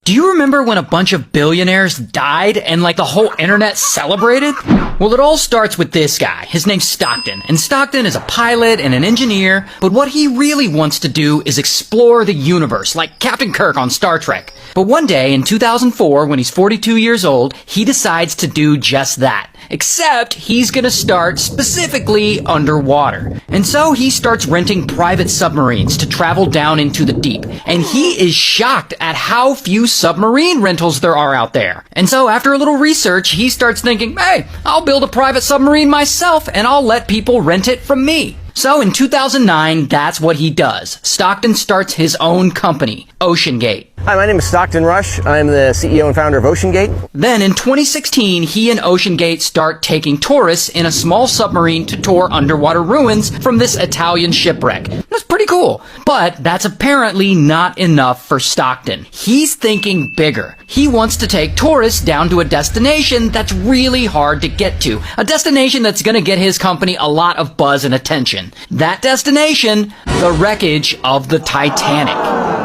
Do you remember when a bunch of billionaires died and like the whole internet celebrated? Well, it all starts with this guy. His name's Stockton. And Stockton is a pilot and an engineer, but what he really wants to do is explore the universe, like Captain Kirk on Star Trek. But one day in 2004, when he's 42 years old, he decides to do just that. Except he's gonna start specifically underwater. And so he starts renting private submarines to travel down into the deep. And he is shocked at how few submarine rentals there are out there. And so after a little research, he starts thinking, hey, I'll build a private submarine myself and I'll let people rent it from me. So in 2009, that's what he does. Stockton starts his own company, OceanGate. Hi, my name is Stockton Rush. I'm the CEO and founder of OceanGate. Then in 2016, he and OceanGate start taking tourists in a small submarine to tour underwater ruins from this Italian shipwreck. That's pretty cool. But that's apparently not enough for Stockton. He's thinking bigger. He wants to take tourists down to a destination that's really hard to get to. A destination that's going to get his company a lot of buzz and attention. That destination, the wreckage of the Titanic.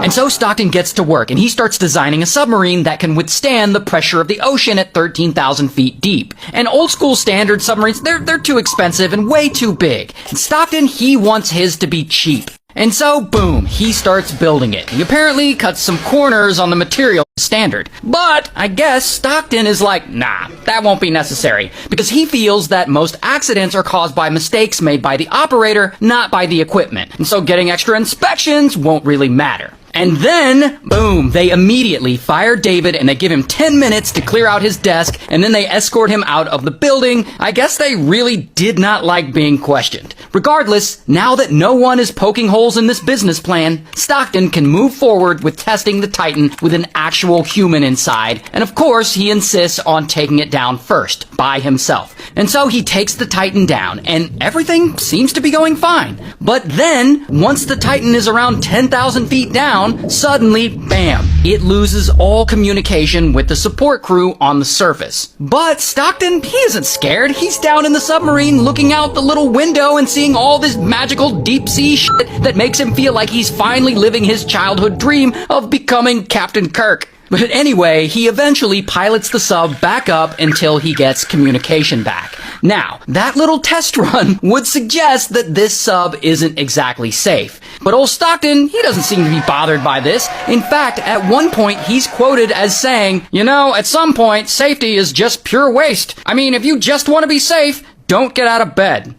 And so Stockton gets to work, and he starts designing a submarine that can withstand the pressure of the ocean at 13,000 feet deep. And old school standard submarines, they're too expensive and way too big. And Stockton, he wants his to be cheap. And so, boom, he starts building it. He apparently cuts some corners on the material standard. But I guess Stockton is like, nah, that won't be necessary. Because he feels that most accidents are caused by mistakes made by the operator, not by the equipment. And so getting extra inspections won't really matter. And then, boom, they immediately fire David and they give him 10 minutes to clear out his desk, and then they escort him out of the building. I guess they really did not like being questioned. Regardless, now that no one is poking holes in this business plan, Stockton can move forward with testing the Titan with an actual human inside. And of course, he insists on taking it down first, by himself. And so he takes the Titan down, and everything seems to be going fine. But then, once the Titan is around 10,000 feet down, suddenly, bam, it loses all communication with the support crew on the surface. But Stockton, he isn't scared. He's down in the submarine looking out the little window and seeing all this magical deep sea shit that makes him feel like he's finally living his childhood dream of becoming Captain Kirk. But anyway, he eventually pilots the sub back up until he gets communication back. Now, that little test run would suggest that this sub isn't exactly safe. But old Stockton, he doesn't seem to be bothered by this. In fact, at one point, he's quoted as saying, you know, at some point, safety is just pure waste. I mean, if you just want to be safe, don't get out of bed.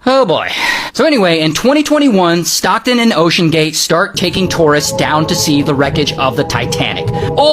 Oh boy. So anyway, in 2021, Stockton and OceanGate start taking tourists down to see the wreckage of the Titanic. All